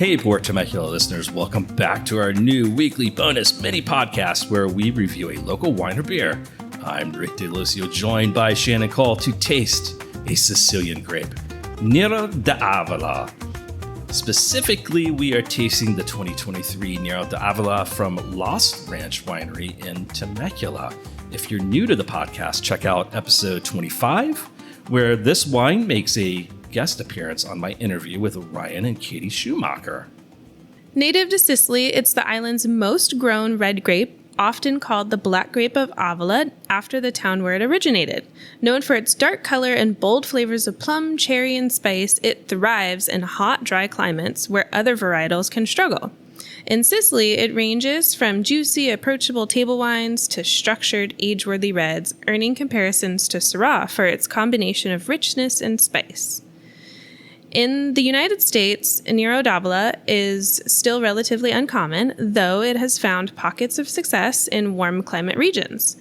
Hey, Pour Temecula listeners, welcome back to our new weekly bonus mini podcast where we review a local wine or beer. I'm Rick DeLucio, joined by Shannon Cole to taste a Sicilian grape, Nero d'Avola. Specifically, we are tasting the 2023 Nero d'Avola from Lost Ranch Winery in Temecula. If you're new to the podcast, check out episode 25, where this wine makes a guest appearance on my interview with Ryan and Katie Schumacher. Native to Sicily, it's the island's most grown red grape, often called the Black Grape of Avola, after the town where it originated. Known for its dark color and bold flavors of plum, cherry, and spice, it thrives in hot, dry climates where other varietals can struggle. In Sicily, it ranges from juicy, approachable table wines to structured, age-worthy reds, earning comparisons to Syrah for its combination of richness and spice. In the United States, Nero d'Avola is still relatively uncommon, though it has found pockets of success in warm climate regions.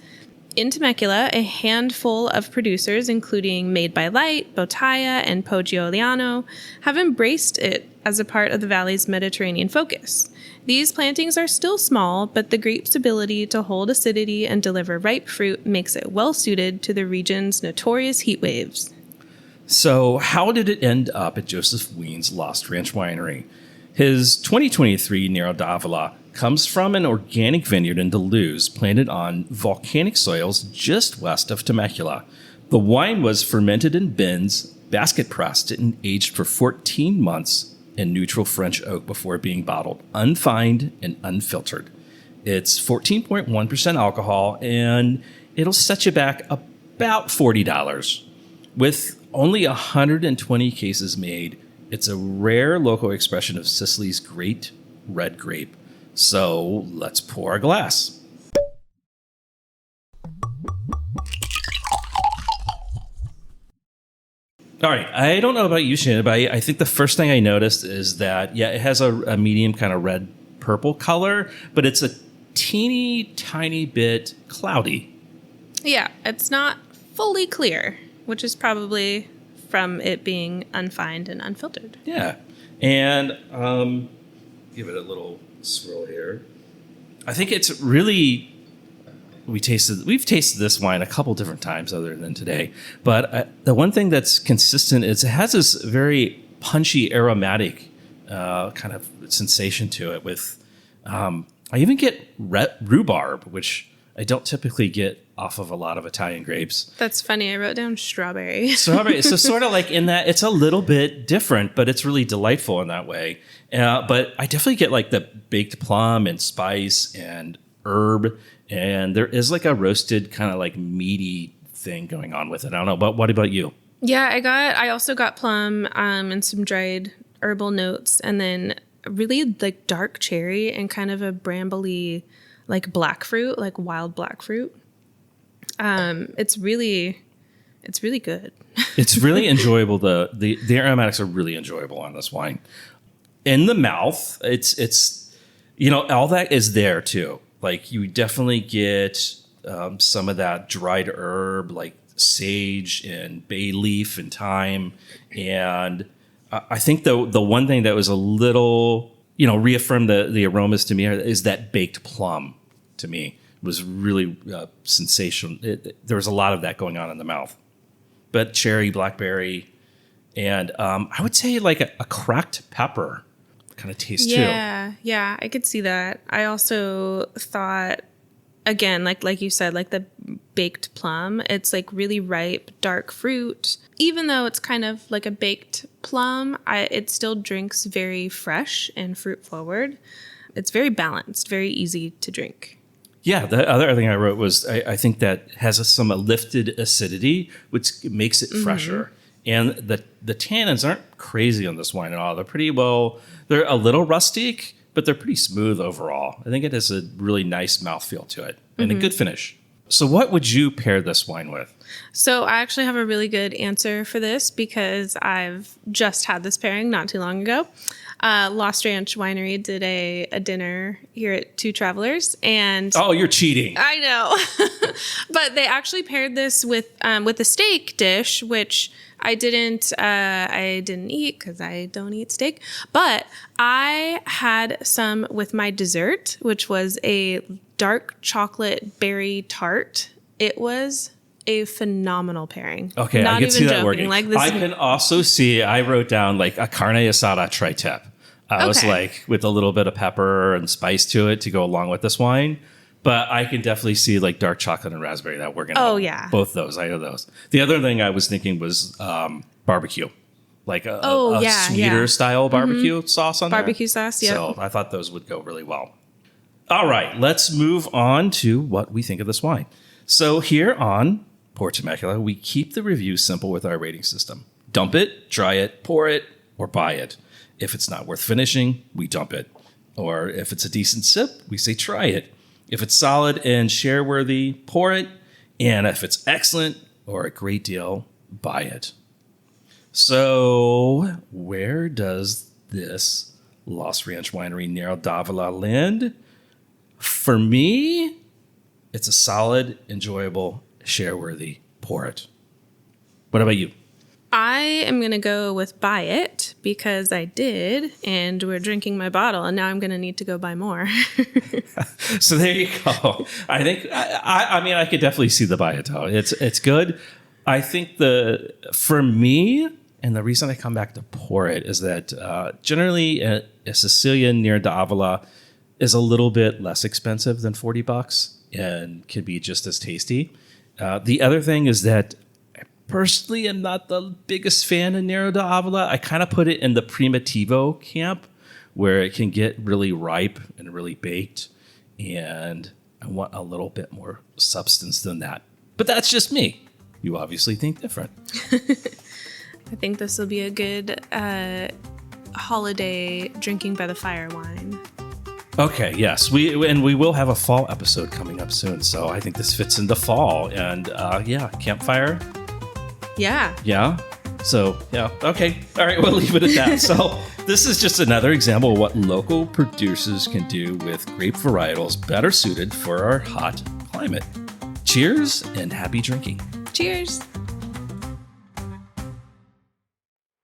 In Temecula, a handful of producers, including Made by Light, Botaya, and Poggiogliano, have embraced it as a part of the valley's Mediterranean focus. These plantings are still small, but the grape's ability to hold acidity and deliver ripe fruit makes it well-suited to the region's notorious heat waves. So, how did it end up at Joseph Wien's Lost Ranch Winery? His 2023 Nero d'Avola comes from an organic vineyard in DeLucio planted on volcanic soils just west of Temecula. The wine was fermented in bins, basket pressed, and aged for 14 months in neutral French oak before being bottled, unfined and unfiltered. It's 14.1% alcohol, and it'll set you back about $40. With only 120 cases made, it's a rare local expression of Sicily's great red grape. So let's pour a glass. All right, I don't know about you, Shannon, but I think the first thing I noticed is that, it has a medium kind of red-purple color, but it's a teeny tiny bit cloudy. Yeah, it's not fully clear, which is probably from it being unfined and unfiltered. Yeah. And give it a little swirl here. I think it's really, we've tasted this wine a couple different times other than today. But the one thing that's consistent is it has this very punchy aromatic kind of sensation to it with, I even get rhubarb, which I don't typically get off of a lot of Italian grapes. That's funny. I wrote down strawberry. Strawberry. So sort of like in that, it's a little bit different, but it's really delightful in that way. But I definitely get like the baked plum and spice and herb. And there is like a roasted kind of like meaty thing going on with it. I don't know. But what about you? Yeah, I also got plum and some dried herbal notes. And then really like dark cherry and kind of a brambly like black fruit, like wild black fruit. It's really good. It's really enjoyable. The aromatics are really enjoyable on this wine. In the mouth, it's all that is there too. Like you definitely get some of that dried herb, like sage and bay leaf and thyme. And I think the one thing that was a little reaffirmed the aromas to me is that baked plum. To me, was really sensational. There was a lot of that going on in the mouth. But cherry, blackberry, and I would say like a cracked pepper kind of taste too. Yeah, I could see that. I also thought, again, like you said, like the baked plum, it's like really ripe, dark fruit. Even though it's kind of like a baked plum, it still drinks very fresh and fruit forward. It's very balanced, very easy to drink. Yeah, the other thing I wrote was I think that has some lifted acidity, which makes it fresher. And the tannins aren't crazy on this wine at all. They're a little rustic, but they're pretty smooth overall. I think it has a really nice mouthfeel to it and a good finish. So what would you pair this wine with? So I actually have a really good answer for this because I've just had this pairing not too long ago. Lost Ranch Winery did a dinner here at Two Travelers, and you're cheating. I know, but they actually paired this with a steak dish, which I didn't eat because I don't eat steak, but I had some with my dessert, which was a dark chocolate berry tart. It was a phenomenal pairing. Okay, Not I can even see that joking. working. Like this I can also see, I wrote down like a carne asada tri-tip. I was like with a little bit of pepper and spice to it to go along with this wine. But I can definitely see like dark chocolate and raspberry that working. Oh, yeah. Both those. I know those. The other thing I was thinking was barbecue. Like a sweeter style barbecue sauce on barbecue sauce, yeah. So I thought those would go really well. All right, let's move on to what we think of this wine. So here on Pour Temecula, we keep the review simple with our rating system. Dump it, try it, pour it, or buy it. If it's not worth finishing, we dump it. Or if it's a decent sip, we say try it. If it's solid and share worthy, pour it. And if it's excellent or a great deal, buy it. So where does this Lost Ranch Winery Nero d'Avola land? For me, it's a solid, enjoyable, share-worthy pour it. What about you? I am going to go with buy it because I did, and we're drinking my bottle, and now I'm going to need to go buy more. So there you go. I think, I mean, I could definitely see the buy it though. It's good. I think for me, and the reason I come back to pour it is that generally a Sicilian Nero d'Avola is a little bit less expensive than $40 and can be just as tasty. The other thing is that personally, I'm not the biggest fan of Nero d'Avola. I kind of put it in the Primitivo camp where it can get really ripe and really baked. And I want a little bit more substance than that. But that's just me. You obviously think different. I think this will be a good holiday drinking by the fire wine. Okay, yes. We will have a fall episode coming up soon. So I think this fits into fall. And campfire. Yeah. Yeah. So, yeah. Okay. All right. We'll leave it at that. So this is just another example of what local producers can do with grape varietals better suited for our hot climate. Cheers and happy drinking. Cheers.